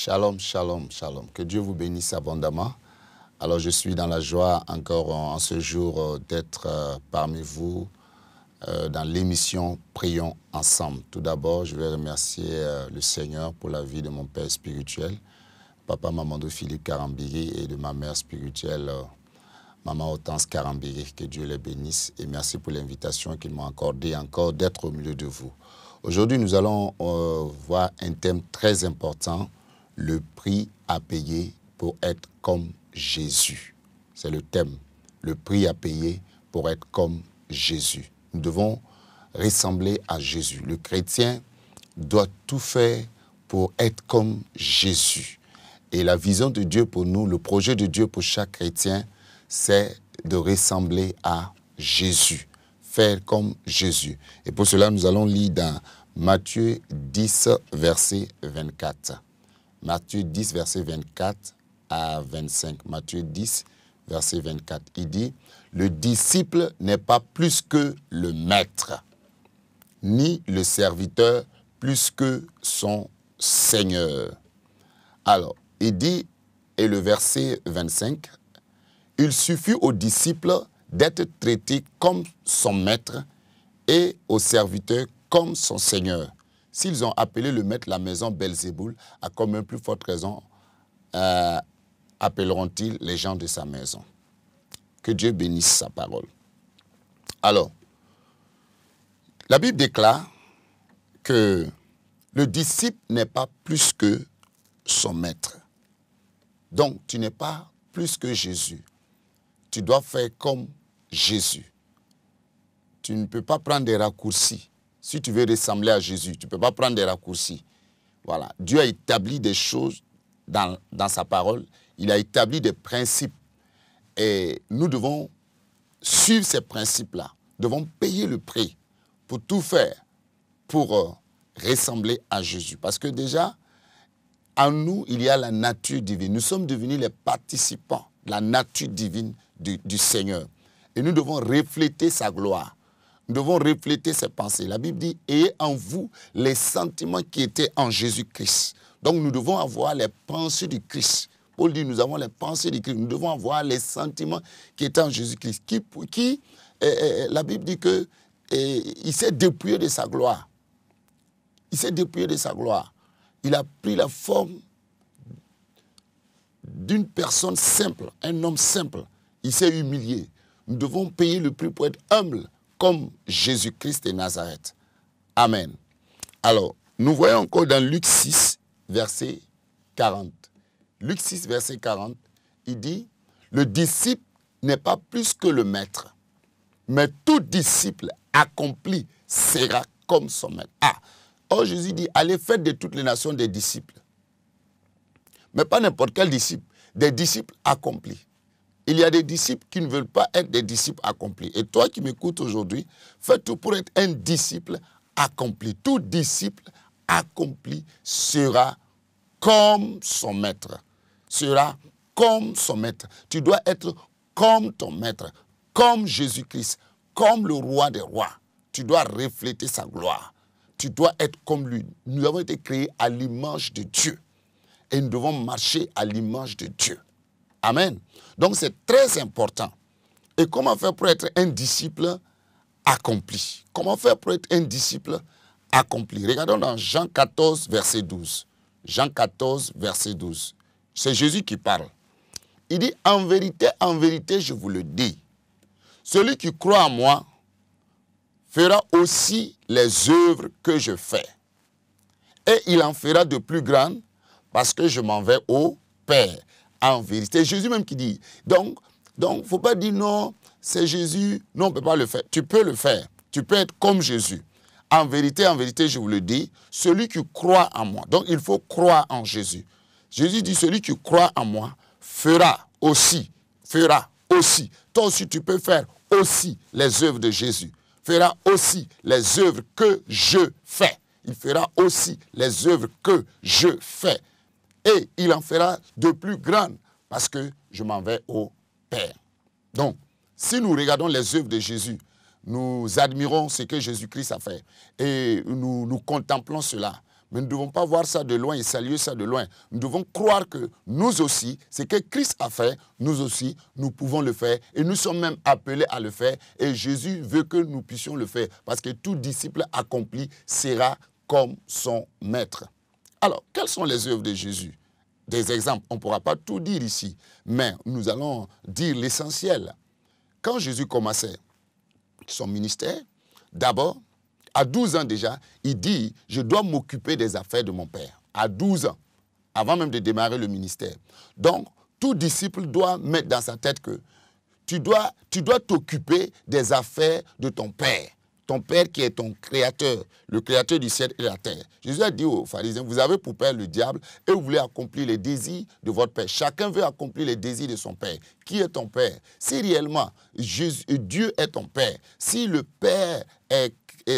Shalom, shalom, shalom. Que Dieu vous bénisse abondamment. Alors, je suis dans la joie encore en ce jour d'être parmi vous dans l'émission Prions ensemble. Tout d'abord, je vais remercier le Seigneur pour la vie de mon père spirituel, Papa Mamadou Philippe Karambiri, et de ma mère spirituelle, Maman Hortense Karambiri. Que Dieu les bénisse et merci pour l'invitation qu'ils m'ont accordée encore d'être au milieu de vous. Aujourd'hui, nous allons voir un thème très important, le prix à payer pour être comme Jésus. C'est le thème, le prix à payer pour être comme Jésus. Nous devons ressembler à Jésus. Le chrétien doit tout faire pour être comme Jésus. Et la vision de Dieu pour nous, le projet de Dieu pour chaque chrétien, c'est de ressembler à Jésus. Faire comme Jésus. Et pour cela, nous allons lire dans Matthieu 10, verset 24. Matthieu 10, verset 24 à 25. Matthieu 10, verset 24. Il dit, « Le disciple n'est pas plus que le maître, ni le serviteur plus que son Seigneur. » Alors, il dit, et le verset 25, « Il suffit au disciple d'être traité comme son maître et au serviteur comme son Seigneur. S'ils ont appelé le maître la maison Belzéboul, à comme une plus forte raison appelleront-ils les gens de sa maison. » Que Dieu bénisse sa parole. Alors, la Bible déclare que le disciple n'est pas plus que son maître. Donc, tu n'es pas plus que Jésus. Tu dois faire comme Jésus. Tu ne peux pas prendre des raccourcis. Si tu veux ressembler à Jésus, tu ne peux pas prendre des raccourcis. Voilà. Dieu a établi des choses dans sa parole. Il a établi des principes. Et nous devons suivre ces principes-là. Nous devons payer le prix pour tout faire pour ressembler à Jésus. Parce que déjà, en nous, il y a la nature divine. Nous sommes devenus les participants de la nature divine du Seigneur. Et nous devons refléter sa gloire. Nous devons refléter ses pensées. La Bible dit, ayez en vous les sentiments qui étaient en Jésus-Christ. Donc nous devons avoir les pensées du Christ. Paul dit, nous avons les pensées du Christ. Nous devons avoir les sentiments qui étaient en Jésus-Christ. La Bible dit qu'il s'est dépouillé de sa gloire. Il s'est dépouillé de sa gloire. Il a pris la forme d'une personne simple, un homme simple. Il s'est humilié. Nous devons payer le prix pour être humble comme Jésus-Christ de Nazareth. Amen. Alors, nous voyons encore dans Luc 6, verset 40. Luc 6, verset 40, il dit, « Le disciple n'est pas plus que le maître, mais tout disciple accompli sera comme son maître. » Ah, or Jésus dit, « Allez, faites de toutes les nations des disciples. » Mais pas n'importe quel disciple, des disciples accomplis. Il y a des disciples qui ne veulent pas être des disciples accomplis. Et toi qui m'écoutes aujourd'hui, fais tout pour être un disciple accompli. Tout disciple accompli sera comme son maître. Sera comme son maître. Tu dois être comme ton maître, comme Jésus-Christ, comme le roi des rois. Tu dois refléter sa gloire. Tu dois être comme lui. Nous avons été créés à l'image de Dieu. Et nous devons marcher à l'image de Dieu. Amen. Donc c'est très important. Et comment faire pour être un disciple accompli? Comment faire pour être un disciple accompli? Regardons dans Jean 14, verset 12. Jean 14, verset 12. C'est Jésus qui parle. Il dit, en vérité, je vous le dis, celui qui croit en moi fera aussi les œuvres que je fais. Et il en fera de plus grandes parce que je m'en vais au Père. En vérité, Jésus même qui dit. Donc, il ne faut pas dire non, c'est Jésus. Non, on ne peut pas le faire. Tu peux le faire. Tu peux être comme Jésus. En vérité, je vous le dis, celui qui croit en moi. Donc, il faut croire en Jésus. Jésus dit, celui qui croit en moi fera aussi. Toi aussi, tu peux faire aussi les œuvres de Jésus. Fera aussi les œuvres que je fais. Il fera aussi les œuvres que je fais. Et il en fera de plus grandes parce que je m'en vais au Père. Donc, si nous regardons les œuvres de Jésus, nous admirons ce que Jésus-Christ a fait et nous contemplons cela. Mais nous ne devons pas voir ça de loin et saluer ça de loin. Nous devons croire que nous aussi, ce que Christ a fait, nous aussi, nous pouvons le faire. Et nous sommes même appelés à le faire. Et Jésus veut que nous puissions le faire. Parce que tout disciple accompli sera comme son maître. Alors, quelles sont les œuvres de Jésus? Des exemples. On ne pourra pas tout dire ici. Mais nous allons dire l'essentiel. Quand Jésus commençait son ministère, d'abord, à 12 ans déjà, il dit « Je dois m'occuper des affaires de mon Père ». À 12 ans, avant même de démarrer le ministère. Donc, tout disciple doit mettre dans sa tête que tu dois t'occuper des affaires de ton Père. Ton Père qui est ton créateur, le créateur du ciel et de la terre. Jésus a dit aux pharisiens, vous avez pour père le diable et vous voulez accomplir les désirs de votre Père. Chacun veut accomplir les désirs de son Père. Qui est ton Père? Si réellement Dieu est ton Père, si le Père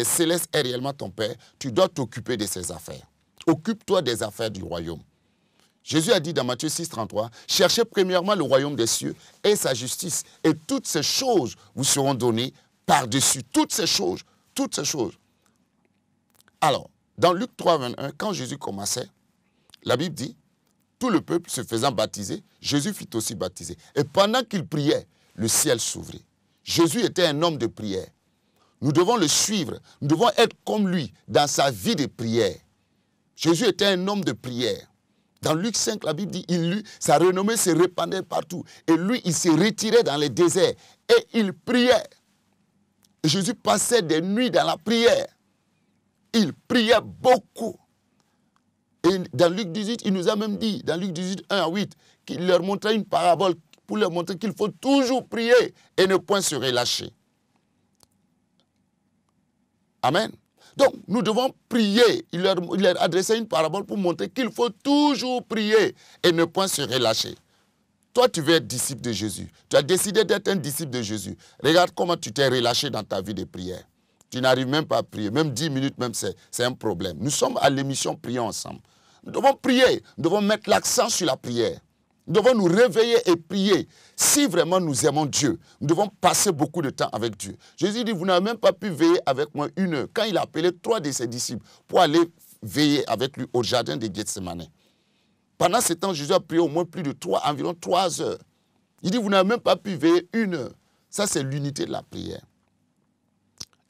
céleste est réellement ton Père, tu dois t'occuper de ses affaires. Occupe-toi des affaires du royaume. Jésus a dit dans Matthieu 6, 33, « Cherchez premièrement le royaume des cieux et sa justice, et toutes ces choses vous seront données par-dessus. » Toutes ces choses, toutes ces choses. Alors, dans Luc 3, 21, quand Jésus commençait, la Bible dit, tout le peuple se faisant baptiser, Jésus fut aussi baptisé. Et pendant qu'il priait, le ciel s'ouvrit. Jésus était un homme de prière. Nous devons le suivre. Nous devons être comme lui dans sa vie de prière. Jésus était un homme de prière. Dans Luc 5, la Bible dit, sa renommée se répandait partout. Et lui, il se retirait dans les déserts et il priait. Et Jésus passait des nuits dans la prière. Il priait beaucoup. Et dans Luc 18, il nous a même dit, dans Luc 18, 1 à 8, qu'il leur montrait une parabole pour leur montrer qu'il faut toujours prier et ne point se relâcher. Amen. Donc, nous devons prier. Il leur adressait une parabole pour montrer qu'il faut toujours prier et ne point se relâcher. Toi, tu veux être disciple de Jésus. Tu as décidé d'être un disciple de Jésus. Regarde comment tu t'es relâché dans ta vie de prière. Tu n'arrives même pas à prier. Même 10 minutes, même c'est un problème. Nous sommes à l'émission Prions ensemble. Nous devons prier. Nous devons mettre l'accent sur la prière. Nous devons nous réveiller et prier. Si vraiment nous aimons Dieu, nous devons passer beaucoup de temps avec Dieu. Jésus dit, vous n'avez même pas pu veiller avec moi 1 heure. Quand il a appelé 3 de ses disciples pour aller veiller avec lui au jardin de Gethsemane. Pendant ce temps, Jésus a prié au moins environ 3 heures. Il dit, vous n'avez même pas pu veiller 1 heure. Ça, c'est l'unité de la prière.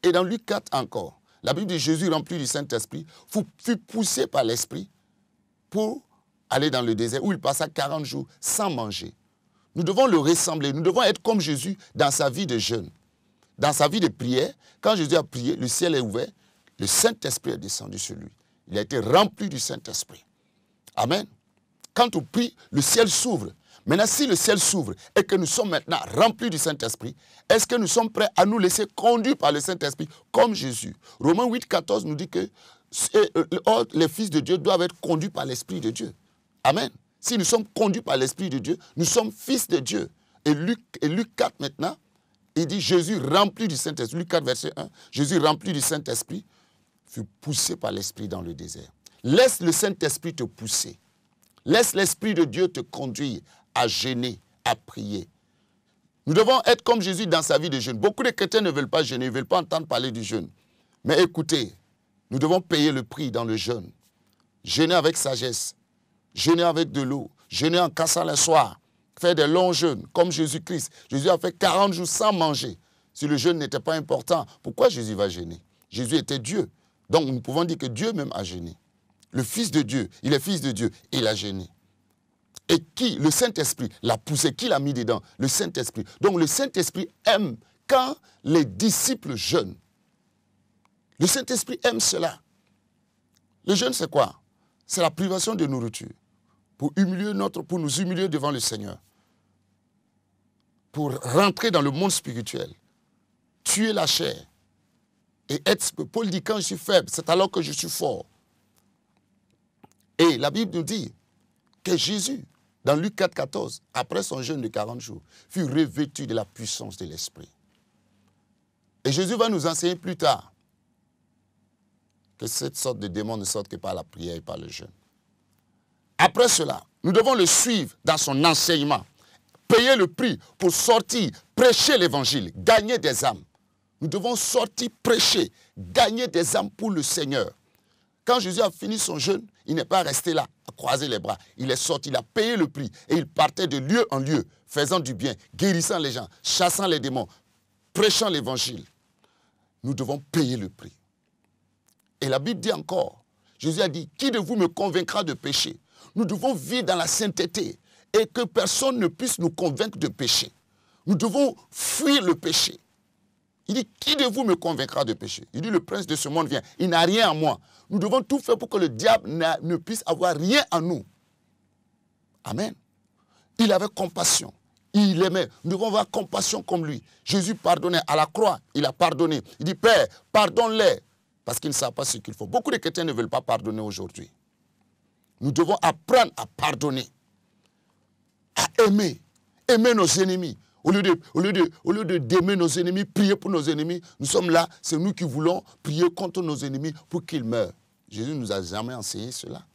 Et dans Luc 4 encore, la Bible dit, Jésus rempli du Saint-Esprit, fut poussé par l'Esprit pour aller dans le désert où il passa 40 jours sans manger. Nous devons le ressembler. Nous devons être comme Jésus dans sa vie de jeûne. Dans sa vie de prière, quand Jésus a prié, le ciel est ouvert, le Saint-Esprit est descendu sur lui. Il a été rempli du Saint-Esprit. Amen. Quand on prie, le ciel s'ouvre. Maintenant, si le ciel s'ouvre et que nous sommes maintenant remplis du Saint-Esprit, est-ce que nous sommes prêts à nous laisser conduire par le Saint-Esprit comme Jésus? Romains 8, 14 nous dit que les fils de Dieu doivent être conduits par l'Esprit de Dieu. Amen. Si nous sommes conduits par l'Esprit de Dieu, nous sommes fils de Dieu. Et Luc 4 maintenant, il dit Jésus rempli du Saint-Esprit. Luc 4 verset 1, Jésus rempli du Saint-Esprit fut poussé par l'Esprit dans le désert. Laisse le Saint-Esprit te pousser. Laisse l'Esprit de Dieu te conduire à jeûner, à prier. Nous devons être comme Jésus dans sa vie de jeûne. Beaucoup de chrétiens ne veulent pas jeûner, ils ne veulent pas entendre parler du jeûne. Mais écoutez, nous devons payer le prix dans le jeûne. Jeûner avec sagesse, jeûner avec de l'eau, jeûner en cassant le soir, faire des longs jeûnes, comme Jésus-Christ. Jésus a fait 40 jours sans manger. Si le jeûne n'était pas important, pourquoi Jésus va jeûner? Jésus était Dieu. Donc nous pouvons dire que Dieu même a jeûné. Le Fils de Dieu, il est Fils de Dieu, il a jeûné. Et qui? Le Saint-Esprit l'a poussé, qui l'a mis dedans? Le Saint-Esprit. Donc le Saint-Esprit aime quand les disciples jeûnent. Le Saint-Esprit aime cela. Le jeûne, c'est quoi? C'est la privation de nourriture. Pour nous humilier devant le Seigneur. Pour rentrer dans le monde spirituel. Tuer la chair. Et Paul dit, quand je suis faible, c'est alors que je suis fort. Et la Bible nous dit que Jésus, dans Luc 4, 14, après son jeûne de 40 jours, fut revêtu de la puissance de l'Esprit. Et Jésus va nous enseigner plus tard que cette sorte de démon ne sorte que par la prière et par le jeûne. Après cela, nous devons le suivre dans son enseignement, payer le prix pour sortir, prêcher l'évangile, gagner des âmes. Nous devons sortir, prêcher, gagner des âmes pour le Seigneur. Quand Jésus a fini son jeûne, il n'est pas resté là, à croiser les bras. Il est sorti, il a payé le prix. Et il partait de lieu en lieu, faisant du bien, guérissant les gens, chassant les démons, prêchant l'évangile. Nous devons payer le prix. Et la Bible dit encore, Jésus a dit, qui de vous me convaincra de péché? Nous devons vivre dans la sainteté et que personne ne puisse nous convaincre de péché. Nous devons fuir le péché. Il dit, qui de vous me convaincra de péché? Il dit, le prince de ce monde vient. Il n'a rien en moi. Nous devons tout faire pour que le diable ne puisse avoir rien en nous. Amen. Il avait compassion. Il aimait. Nous devons avoir compassion comme lui. Jésus pardonnait à la croix. Il a pardonné. Il dit, Père, pardonne-les. Parce qu'ils ne savent pas ce qu'il faut. Beaucoup de chrétiens ne veulent pas pardonner aujourd'hui. Nous devons apprendre à pardonner. À aimer. Aimer nos ennemis. Au lieu d'aimer nos ennemis, prier pour nos ennemis, nous sommes là, c'est nous qui voulons prier contre nos ennemis pour qu'ils meurent. Jésus ne nous a jamais enseigné cela.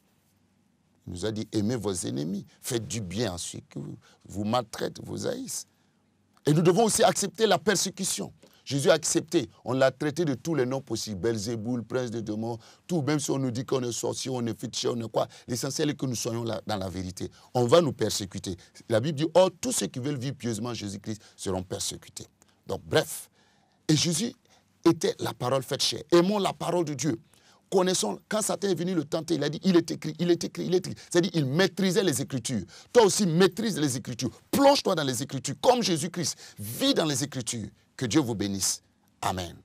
Il nous a dit, aimez vos ennemis, faites du bien à ceux qui vous maltraitent, vous haïssent. Et nous devons aussi accepter la persécution. Jésus a accepté, on l'a traité de tous les noms possibles, Belzéboul, prince des démons, tout, même si on nous dit qu'on est sorcier, on est féticheur, on est quoi, l'essentiel est que nous soyons là dans la vérité. On va nous persécuter. La Bible dit, oh, tous ceux qui veulent vivre pieusement Jésus-Christ seront persécutés. Donc, bref. Et Jésus était la parole faite chair. Aimons la parole de Dieu. Connaissons, quand Satan est venu le tenter, il a dit, il est écrit, il est écrit, il est écrit. C'est-à-dire, il maîtrisait les Écritures. Toi aussi, maîtrise les Écritures. Plonge-toi dans les Écritures, comme Jésus-Christ. Vis dans les Écritures. Que Dieu vous bénisse. Amen.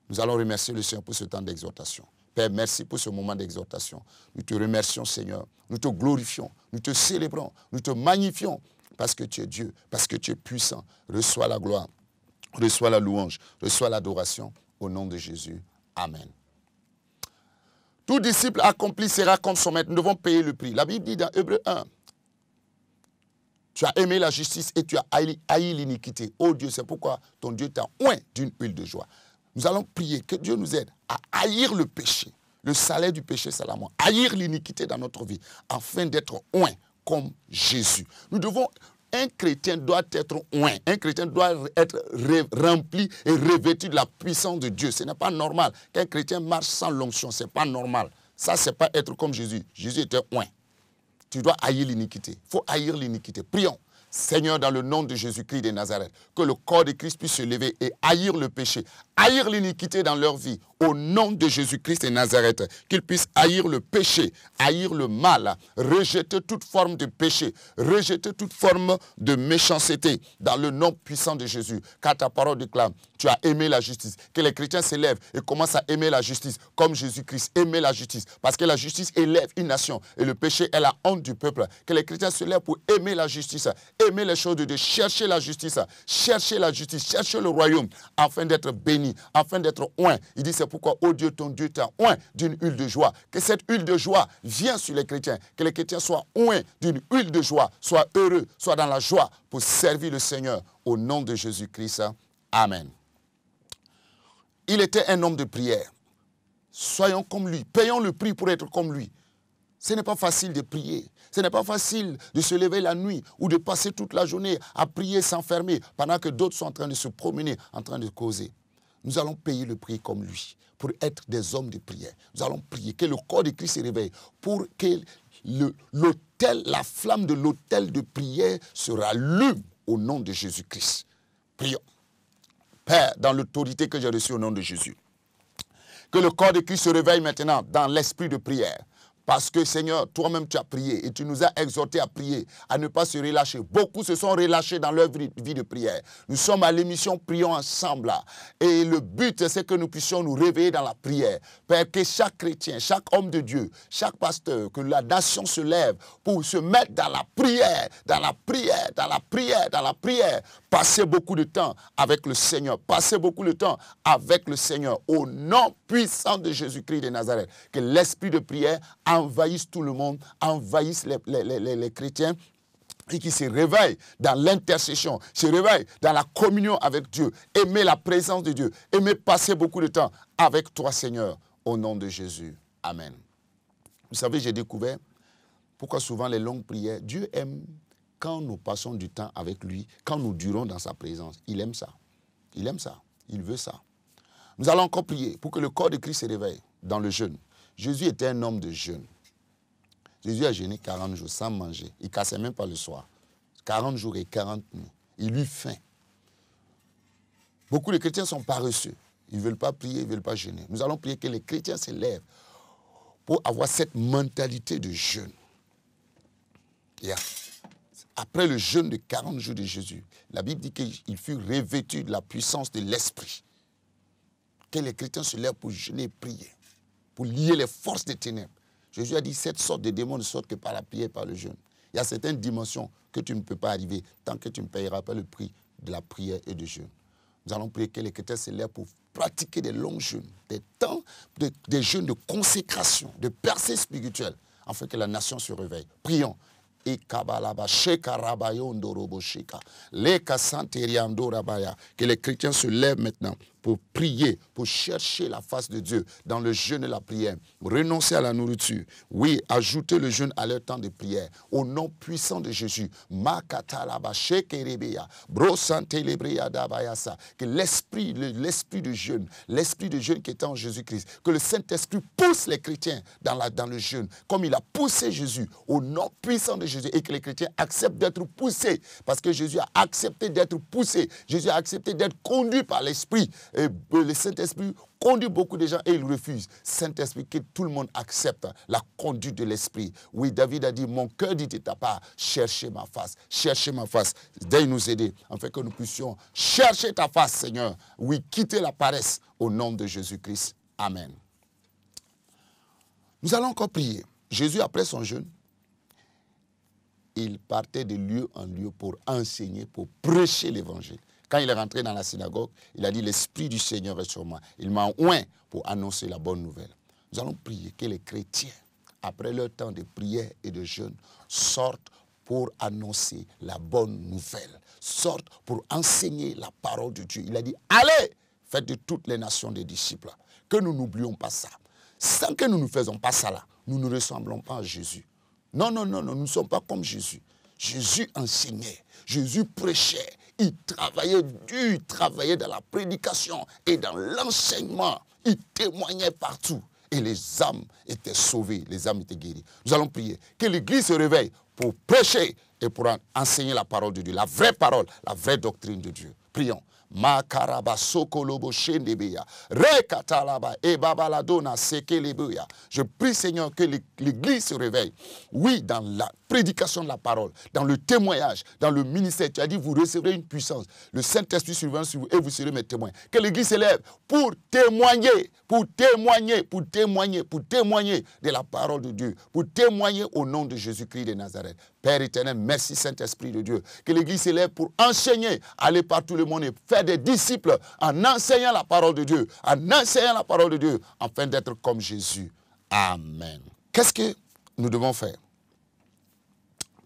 Nous allons remercier le Seigneur pour ce temps d'exhortation. Père, merci pour ce moment d'exhortation. Nous te remercions, Seigneur. Nous te glorifions, nous te célébrons, nous te magnifions parce que tu es Dieu, parce que tu es puissant. Reçois la gloire, reçois la louange, reçois l'adoration au nom de Jésus. Amen. Tout disciple accompli sera comme son maître. Nous devons payer le prix. La Bible dit dans Hébreux 1, tu as aimé la justice et tu as haï l'iniquité. Oh Dieu, c'est pourquoi ton Dieu t'a oint d'une huile de joie. Nous allons prier que Dieu nous aide à haïr le péché. Le salaire du péché, c'est la mort. Haïr l'iniquité dans notre vie, afin d'être oint comme Jésus. Un chrétien doit être oint. Un chrétien doit être rempli et revêtu de la puissance de Dieu. Ce n'est pas normal qu'un chrétien marche sans l'onction. Ce n'est pas normal. Ça, ce n'est pas être comme Jésus. Jésus était oint. Tu dois haïr l'iniquité. Il faut haïr l'iniquité. Prions. Seigneur, dans le nom de Jésus-Christ de Nazareth, que le corps de Christ puisse se lever et haïr le péché, haïr l'iniquité dans leur vie, au nom de Jésus-Christ de Nazareth, qu'ils puissent haïr le péché, haïr le mal, rejeter toute forme de péché, rejeter toute forme de méchanceté, dans le nom puissant de Jésus, car ta parole déclare, tu as aimé la justice, que les chrétiens s'élèvent et commencent à aimer la justice, comme Jésus-Christ aimait la justice, parce que la justice élève une nation, et le péché est la honte du peuple, que les chrétiens se lèvent pour aimer la justice, aimer les choses de Dieu, chercher la justice, chercher le royaume, afin d'être béni, afin d'être oint. Il dit, c'est pourquoi, oh Dieu, ton Dieu t'a oint d'une huile de joie. Que cette huile de joie vienne sur les chrétiens, que les chrétiens soient oints d'une huile de joie, soient heureux, soient dans la joie pour servir le Seigneur, au nom de Jésus-Christ. Amen. Il était un homme de prière. Soyons comme lui, payons le prix pour être comme lui. Ce n'est pas facile de prier. Ce n'est pas facile de se lever la nuit ou de passer toute la journée à prier, s'enfermer, pendant que d'autres sont en train de se promener, en train de causer. Nous allons payer le prix comme lui, pour être des hommes de prière. Nous allons prier, que le corps de Christ se réveille, pour que la flamme de l'autel de prière se rallume au nom de Jésus-Christ. Prions. Père, dans l'autorité que j'ai reçue au nom de Jésus, que le corps de Christ se réveille maintenant dans l'esprit de prière. Parce que Seigneur, toi-même tu as prié et tu nous as exhortés à prier, à ne pas se relâcher. Beaucoup se sont relâchés dans leur vie de prière. Nous sommes à l'émission Prions ensemble là. Et le but c'est que nous puissions nous réveiller dans la prière. Père, que chaque chrétien, chaque homme de Dieu, chaque pasteur, que la nation se lève pour se mettre dans la prière, dans la prière, dans la prière, dans la prière. Passez beaucoup de temps avec le Seigneur. Passez beaucoup de temps avec le Seigneur. Au nom puissant de Jésus-Christ de Nazareth. Que l'esprit de prière envahisse tout le monde, envahisse les chrétiens et qui se réveillent dans l'intercession, se réveillent dans la communion avec Dieu, aimer la présence de Dieu, aimer passer beaucoup de temps avec toi, Seigneur, au nom de Jésus. Amen. Vous savez, j'ai découvert pourquoi souvent les longues prières, Dieu aime quand nous passons du temps avec lui, quand nous durons dans sa présence. Il aime ça. Il aime ça. Il veut ça. Nous allons encore prier pour que le corps de Christ se réveille dans le jeûne. Jésus était un homme de jeûne. Jésus a jeûné 40 jours sans manger. Il ne cassait même pas le soir. 40 jours et 40 nuits. Il eut faim. Beaucoup de chrétiens sont paresseux. Ils ne veulent pas prier, ils ne veulent pas jeûner. Nous allons prier que les chrétiens se lèvent pour avoir cette mentalité de jeûne. Après le jeûne de 40 jours de Jésus, la Bible dit qu'il fut revêtu de la puissance de l'Esprit. Que les chrétiens se lèvent pour jeûner et prier, pour lier les forces des ténèbres. Jésus a dit cette sorte de démons ne sortent que par la prière et par le jeûne. Il y a certaines dimensions que tu ne peux pas arriver tant que tu ne payeras pas le prix de la prière et du jeûne. Nous allons prier que les chrétiens se lèvent pour pratiquer des longs jeûnes, des temps, des jeûnes de consécration, de percée spirituelle, afin que la nation se réveille. Prions. Que les chrétiens se lèvent maintenant pour prier, pour chercher la face de Dieu dans le jeûne et la prière. Renoncer à la nourriture. Oui, ajouter le jeûne à leur temps de prière. Au nom puissant de Jésus. Que l'esprit de jeûne, l'esprit de jeûne qui est en Jésus-Christ, que le Saint-Esprit pousse les chrétiens dans le jeûne, comme il a poussé Jésus, au nom puissant de Jésus, et que les chrétiens acceptent d'être poussés, parce que Jésus a accepté d'être poussé. Jésus a accepté d'être conduit par l'Esprit. Et le Saint-Esprit conduit beaucoup de gens et ils refusent. Saint-Esprit, que tout le monde accepte la conduite de l'Esprit. Oui, David a dit, mon cœur dit de ta part, cherchez ma face. Cherchez ma face. Daigne nous aider, afin que nous puissions chercher ta face, Seigneur. Oui, quitter la paresse au nom de Jésus-Christ. Amen. Nous allons encore prier. Jésus, après son jeûne, il partait de lieu en lieu pour enseigner, pour prêcher l'évangile. Quand il est rentré dans la synagogue, il a dit, l'Esprit du Seigneur est sur moi. Il m'a oint pour annoncer la bonne nouvelle. Nous allons prier que les chrétiens, après leur temps de prière et de jeûne, sortent pour annoncer la bonne nouvelle. Sortent pour enseigner la parole de Dieu. Il a dit, allez, faites de toutes les nations des disciples. Que nous n'oublions pas ça. Sans que nous ne faisons pas ça là, nous ne ressemblons pas à Jésus. Non, nous ne sommes pas comme Jésus. Jésus enseignait, Jésus prêchait, il travaillait dur, il travaillait dans la prédication et dans l'enseignement. Il témoignait partout et les âmes étaient sauvées, les âmes étaient guéries. Nous allons prier que l'Église se réveille pour prêcher et pour enseigner la parole de Dieu, la vraie parole, la vraie doctrine de Dieu. Prions. Je prie, Seigneur, que l'Église se réveille. Oui, dans la prédication de la parole, dans le témoignage, dans le ministère. Tu as dit, vous recevrez une puissance. Le Saint-Esprit surviendra sur vous et vous serez mes témoins. Que l'Église s'élève pour témoigner, pour témoigner de la parole de Dieu, pour témoigner au nom de Jésus-Christ de Nazareth. Père éternel, merci Saint-Esprit de Dieu. Que l'Église s'élève pour enseigner, aller par tout le monde et faire des disciples en enseignant la parole de Dieu, afin d'être comme Jésus. Amen. Qu'est-ce que nous devons faire?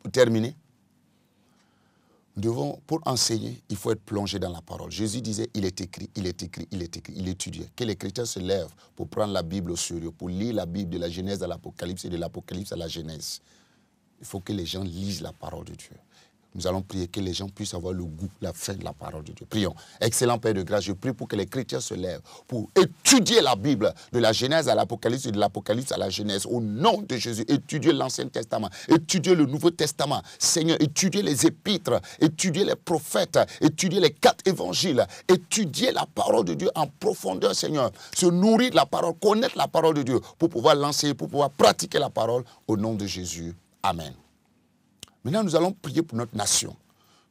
Pour terminer, pour enseigner, il faut être plongé dans la parole. Jésus disait, il est écrit, il étudiait. Que les chrétiens se lèvent pour prendre la Bible au sérieux, pour lire la Bible de la Genèse à l'Apocalypse et de l'Apocalypse à la Genèse. Il faut que les gens lisent la parole de Dieu. Nous allons prier que les gens puissent avoir le goût, la faim de la parole de Dieu. Prions. Excellent Père de grâce, je prie pour que les chrétiens se lèvent pour étudier la Bible de la Genèse à l'Apocalypse et de l'Apocalypse à la Genèse. Au nom de Jésus, étudier l'Ancien Testament, étudier le Nouveau Testament. Seigneur, étudier les épîtres, étudier les prophètes, étudier les 4 évangiles, étudier la parole de Dieu en profondeur, Seigneur. Se nourrir de la parole, connaître la parole de Dieu pour pouvoir l'enseigner, pour pouvoir pratiquer la parole au nom de Jésus. Amen. Maintenant, nous allons prier pour notre nation.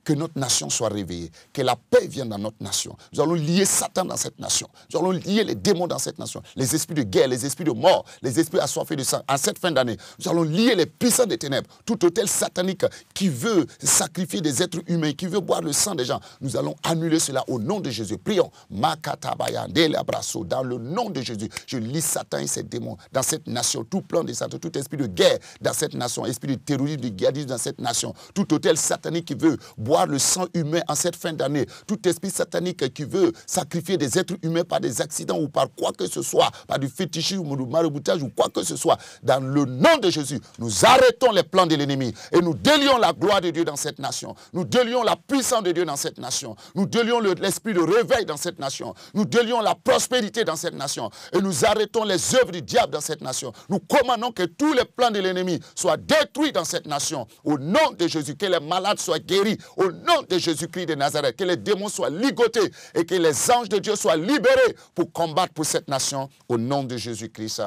Que notre nation soit réveillée. Que la paix vienne dans notre nation. Nous allons lier Satan dans cette nation. Nous allons lier les démons dans cette nation. Les esprits de guerre, les esprits de mort, les esprits assoiffés de sang. En cette fin d'année, nous allons lier les puissants des ténèbres. Tout hôtel satanique qui veut sacrifier des êtres humains, qui veut boire le sang des gens. Nous allons annuler cela au nom de Jésus. Prions. Dans le nom de Jésus, je lis Satan et ses démons dans cette nation. Tout plan de Satan, tout esprit de guerre dans cette nation. Esprit de terrorisme, de guerre dans cette nation. Tout hôtel satanique qui veut boire boire le sang humain en cette fin d'année. Tout esprit satanique qui veut sacrifier des êtres humains par des accidents ou par quoi que ce soit, par du fétichisme ou du maraboutage ou quoi que ce soit, dans le nom de Jésus, nous arrêtons les plans de l'ennemi et nous délions la gloire de Dieu dans cette nation. Nous délions la puissance de Dieu dans cette nation. Nous délions l'esprit de réveil dans cette nation. Nous délions la prospérité dans cette nation. Et nous arrêtons les œuvres du diable dans cette nation. Nous commandons que tous les plans de l'ennemi soient détruits dans cette nation. Au nom de Jésus, que les malades soient guéris. Au nom de Jésus-Christ de Nazareth, que les démons soient ligotés et que les anges de Dieu soient libérés pour combattre pour cette nation. Au nom de Jésus-Christ.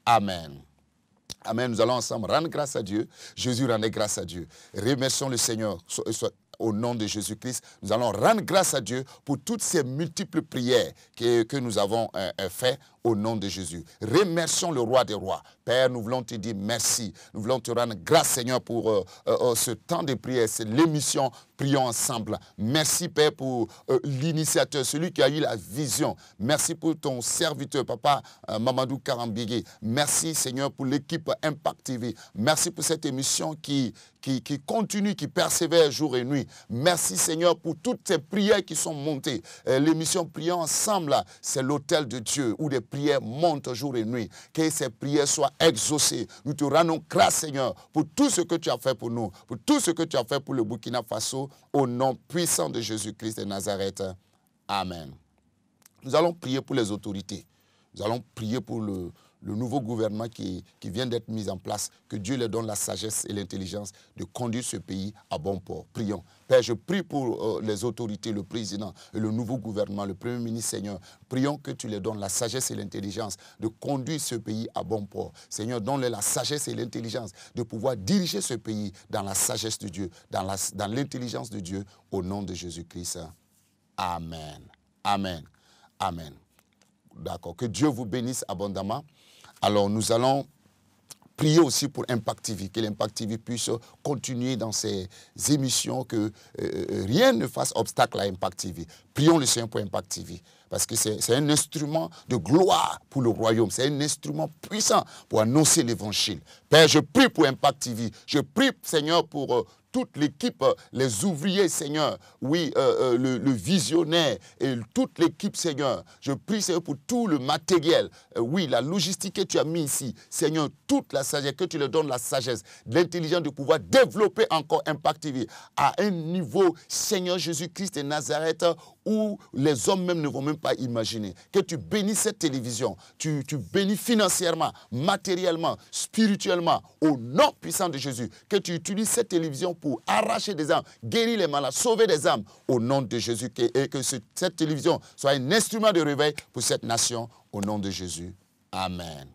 Amen. Amen. Nous allons ensemble rendre grâce à Dieu. Jésus rendait grâce à Dieu. Remercions le Seigneur. Au nom de Jésus-Christ, nous allons rendre grâce à Dieu pour toutes ces multiples prières que nous avons faites au nom de Jésus. Remercions le roi des rois. Père, nous voulons te dire merci. Nous voulons te rendre grâce, Seigneur, pour ce temps de prière, c'est l'émission Prions ensemble. Merci, Père, pour l'initiateur, celui qui a eu la vision. Merci pour ton serviteur, Papa Mamadou Karambigué. Merci, Seigneur, pour l'équipe Impact TV. Merci pour cette émission qui continue, qui persévère jour et nuit. Merci, Seigneur, pour toutes ces prières qui sont montées. L'émission Prions ensemble, c'est l'autel de Dieu où des prières montent jour et nuit. Que ces prières soient exaucées. Nous te rendons grâce, Seigneur, pour tout ce que tu as fait pour nous, pour tout ce que tu as fait pour le Burkina Faso, au nom puissant de Jésus-Christ de Nazareth. Amen. Nous allons prier pour les autorités. Nous allons prier pour le nouveau gouvernement qui vient d'être mis en place, que Dieu leur donne la sagesse et l'intelligence de conduire ce pays à bon port. Prions. Père, je prie pour les autorités, le président et le nouveau gouvernement, le premier ministre, Seigneur. Prions que tu leur donnes la sagesse et l'intelligence de conduire ce pays à bon port. Seigneur, donne-leur la sagesse et l'intelligence de pouvoir diriger ce pays dans la sagesse de Dieu, dans l'intelligence de Dieu, au nom de Jésus-Christ. Amen. Amen. Amen. D'accord. Que Dieu vous bénisse abondamment. Alors, nous allons prier aussi pour Impact TV, que l'Impact TV puisse continuer dans ses émissions, que rien ne fasse obstacle à Impact TV. Prions le Seigneur pour Impact TV, parce que c'est un instrument de gloire pour le royaume. C'est un instrument puissant pour annoncer l'évangile. Père, je prie pour Impact TV. Je prie, Seigneur, pour toute l'équipe, les ouvriers, Seigneur, oui, le visionnaire et toute l'équipe, Seigneur. Je prie, Seigneur, pour tout le matériel, oui, la logistique que tu as mis ici. Seigneur, toute la sagesse, que tu leur donnes la sagesse, l'intelligence de pouvoir développer encore Impact TV à un niveau, Seigneur Jésus-Christ de Nazareth, où les hommes même ne vont même pas imaginer. Que tu bénisses cette télévision, tu bénis financièrement, matériellement, spirituellement, au nom puissant de Jésus. Que tu utilises cette télévision pour arracher des âmes, guérir les malades, sauver des âmes, au nom de Jésus. Et que cette télévision soit un instrument de réveil pour cette nation, au nom de Jésus. Amen.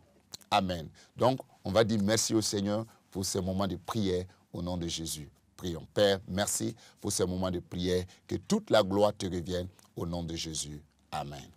Amen. Donc, on va dire merci au Seigneur pour ces moments de prière au nom de Jésus. Prions. Père, merci pour ces moments de prière. Que toute la gloire te revienne au nom de Jésus. Amen.